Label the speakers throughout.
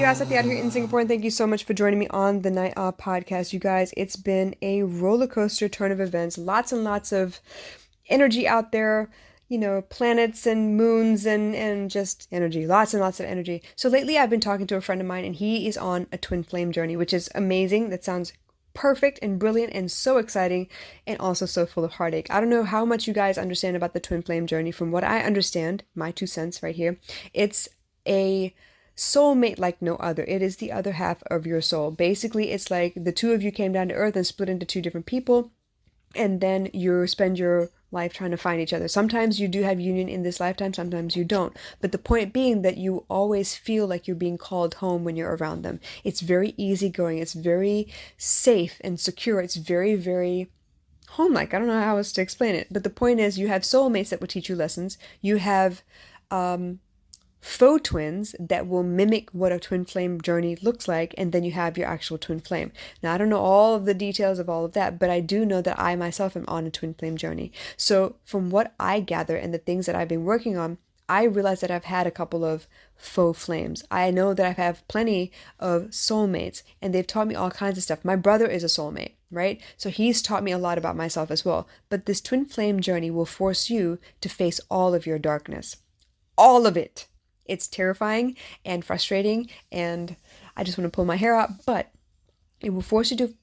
Speaker 1: you guys, Satya out here in Singapore, and thank you so much for joining me on the Night Off podcast. You guys, it's been a roller coaster turn of events, lots and lots of energy out there, planets and moons and just energy, lots and lots of energy. So lately I've been talking to a friend of mine, and he is on a twin flame journey, which is amazing. That sounds perfect and brilliant and so exciting, and also so full of heartache. I don't know how much you guys understand about the twin flame journey. From what I understand, my 2 cents right here, it's a soulmate like no other. It is the other half of your soul. Basically, it's like the two of you came down to earth and split into two different people, and then you spend your life trying to find each other. Sometimes you do have union in this lifetime, sometimes you don't. But the point being that you always feel like you're being called home when you're around them. It's very easygoing. It's very safe and secure. It's very, very home-like. I don't know how else to explain it. But the point is, you have soulmates that will teach you lessons. You have faux twins that will mimic what a twin flame journey looks like, and then you have your actual twin flame. Now, I don't know all of the details of all of that, but I do know that I myself am on a twin flame journey. So from what I gather and the things that I've been working on, I realize that I've had a couple of faux flames. I know that I have plenty of soulmates, and they've taught me all kinds of stuff. My brother is a soulmate, right? So he's taught me a lot about myself as well. But this twin flame journey will force you to face all of your darkness. All of it. It's terrifying and frustrating, and I just want to pull my hair out, but it will force you to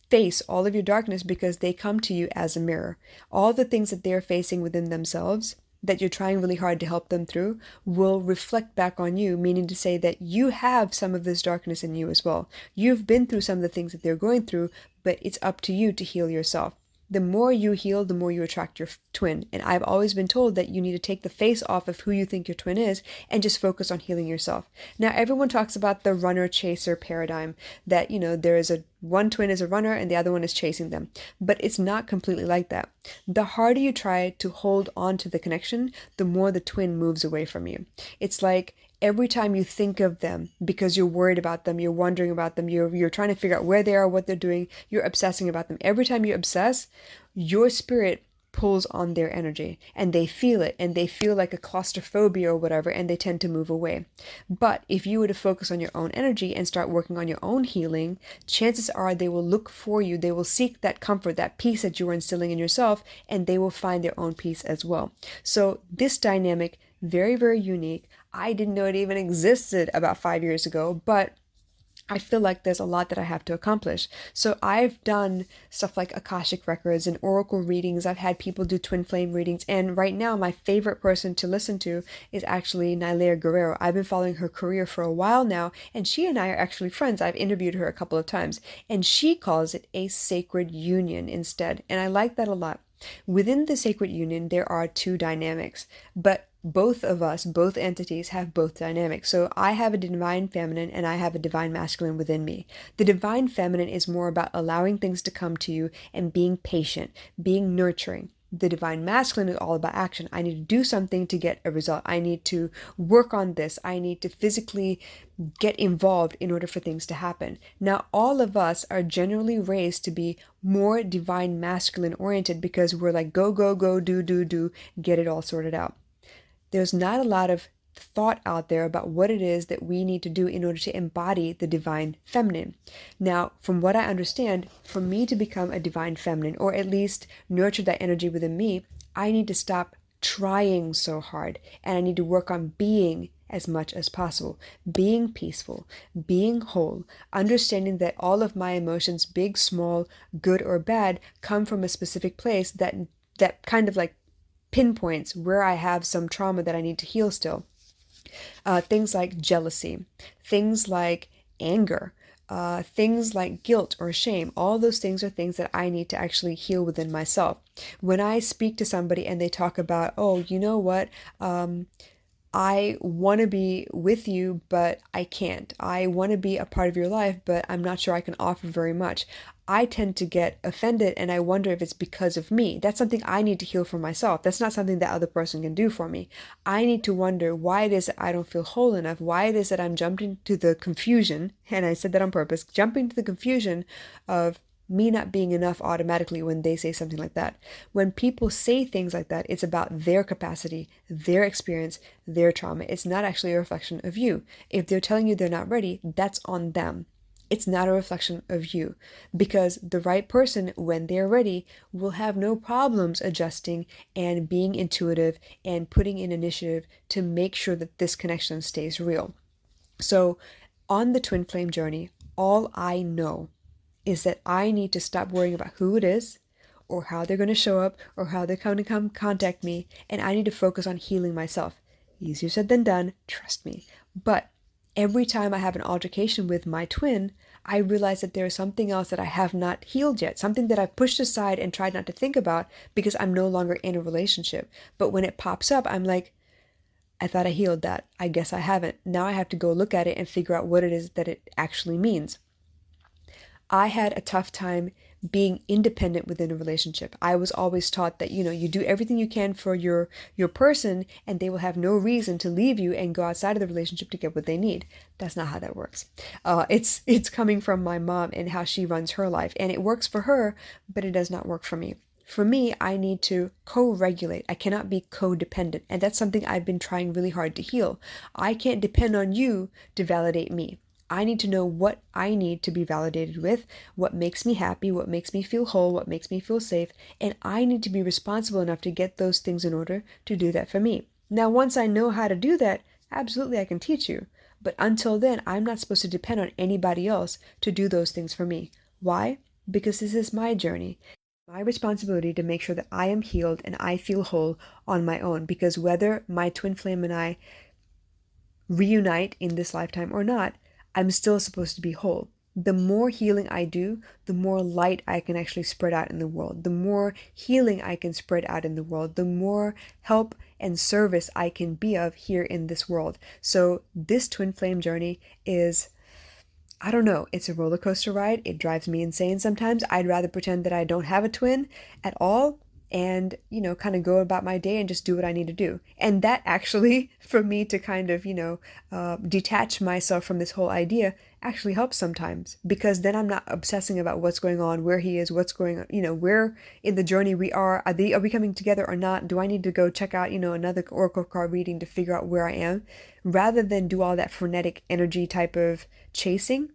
Speaker 1: face all of your darkness because they come to you as a mirror. All the things that they're facing within themselves that you're trying really hard to help them through will reflect back on you, meaning to say that you have some of this darkness in you as well. You've been through some of the things that they're going through, but it's up to you to heal yourself. The more you heal, the more you attract your twin. And I've always been told that you need to take the face off of who you think your twin is and just focus on healing yourself. Now, everyone talks about the runner-chaser paradigm, that, there is one twin is a runner and the other one is chasing them. But it's not completely like that. The harder you try to hold on to the connection, the more the twin moves away from you. It's like every time you think of them because you're worried about them, you're wondering about them, you're trying to figure out where they are, what they're doing, you're obsessing about them. Every time you obsess, your spirit pulls on their energy, and they feel it, and they feel like a claustrophobia or whatever, and they tend to move away. But if you were to focus on your own energy and start working on your own healing, chances are they will look for you. They will seek that comfort, that peace that you are instilling in yourself, and they will find their own peace as well. So this dynamic, very, very unique. I didn't know it even existed about 5 years ago, but I feel like there's a lot that I have to accomplish. So I've done stuff like Akashic Records and Oracle readings. I've had people do twin flame readings. And right now, my favorite person to listen to is actually Nylea Guerrero. I've been following her career for a while now, and she and I are actually friends. I've interviewed her a couple of times, and she calls it a sacred union instead. And I like that a lot. Within the sacred union, there are two dynamics, but both of us, both entities, have both dynamics. So I have a divine feminine and I have a divine masculine within me. The divine feminine is more about allowing things to come to you and being patient, being nurturing. The divine masculine is all about action. I need to do something to get a result. I need to work on this. I need to physically get involved in order for things to happen. Now, all of us are generally raised to be more divine masculine oriented because we're like, go, go, go, do, get it all sorted out. There's not a lot of thought out there about what it is that we need to do in order to embody the divine feminine. Now, from what I understand, for me to become a divine feminine, or at least nurture that energy within me, I need to stop trying so hard, and I need to work on being as much as possible, being peaceful, being whole, understanding that all of my emotions, big, small, good or bad, come from a specific place that kind of like pinpoints where I have some trauma that I need to heal still. Things like jealousy, things like anger, things like guilt or shame. All those things are things that I need to actually heal within myself. When I speak to somebody and they talk about, oh, you know what, I want to be with you, but I can't. I want to be a part of your life, but I'm not sure I can offer very much. I tend to get offended, and I wonder if it's because of me. That's something I need to heal for myself. That's not something that other person can do for me. I need to wonder why it is that I don't feel whole enough, why it is that I'm jumping to the confusion, and I said that on purpose, jumping to the confusion of me not being enough automatically when they say something like that. When people say things like that, it's about their capacity, their experience, their trauma. It's not actually a reflection of you. If they're telling you they're not ready, that's on them. It's not a reflection of you, because the right person, when they're ready, will have no problems adjusting and being intuitive and putting in initiative to make sure that this connection stays real. So on the twin flame journey, all I know is that I need to stop worrying about who it is or how they're going to show up or how they're going to come contact me, and I need to focus on healing myself. Easier said than done, trust me. But every time I have an altercation with my twin, I realize that there is something else that I have not healed yet, something that I pushed aside and tried not to think about because I'm no longer in a relationship. But when it pops up, I'm like, I thought I healed that. I guess I haven't. Now I have to go look at it and figure out what it is that it actually means. I had a tough time being independent within a relationship. I was always taught that, you do everything you can for your person and they will have no reason to leave you and go outside of the relationship to get what they need. That's not how that works. It's coming from my mom and how she runs her life, and it works for her, but it does not work for me. For me, I need to co-regulate. I cannot be codependent, and that's something I've been trying really hard to heal. I can't depend on you to validate me. I need to know what I need to be validated with, what makes me happy, what makes me feel whole, what makes me feel safe, and I need to be responsible enough to get those things in order to do that for me. Now, once I know how to do that, absolutely I can teach you. But until then, I'm not supposed to depend on anybody else to do those things for me. Why? Because this is my journey. My responsibility to make sure that I am healed and I feel whole on my own, because whether my twin flame and I reunite in this lifetime or not, I'm still supposed to be whole. The more healing I do, the more light I can actually spread out in the world. The more healing I can spread out in the world, the more help and service I can be of here in this world. So this twin flame journey is, I don't know, it's a roller coaster ride. It drives me insane sometimes. I'd rather pretend that I don't have a twin at all and, kind of go about my day and just do what I need to do. And that actually, for me to kind of, detach myself from this whole idea actually helps sometimes, because then I'm not obsessing about what's going on, where he is, what's going on, where in the journey we are. Are we coming together or not? Do I need to go check out, another oracle card reading to figure out where I am? Rather than do all that frenetic energy type of chasing,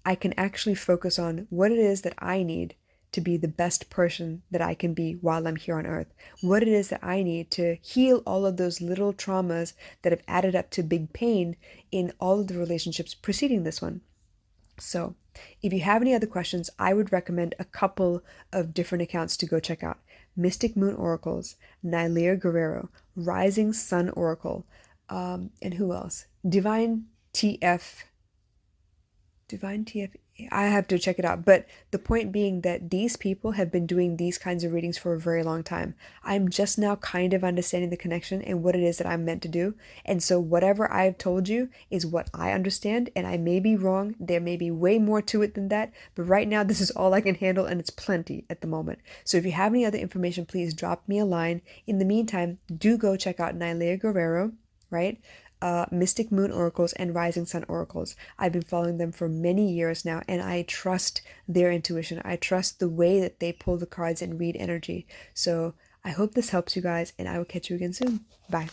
Speaker 1: I can actually focus on what it is that I need to be the best person that I can be while I'm here on earth. What it is that I need to heal all of those little traumas that have added up to big pain in all of the relationships preceding this one. So if you have any other questions, I would recommend a couple of different accounts to go check out. Mystic Moon Oracles, Nylea Guerrero, Rising Sun Oracle, and who else? Divine TF. I have to check it out. But the point being that these people have been doing these kinds of readings for a very long time. I'm just now kind of understanding the connection and what it is that I'm meant to do. And so whatever I've told you is what I understand, and I may be wrong. There may be way more to it than that. But right now, this is all I can handle, and it's plenty at the moment. So if you have any other information, please drop me a line. In the meantime, do go check out Nylea Guerrero, right? Mystic Moon Oracles and Rising Sun Oracles. I've been following them for many years now, and I trust their intuition. I trust the way that they pull the cards and read energy. So I hope this helps you guys, and I will catch you again soon. Bye.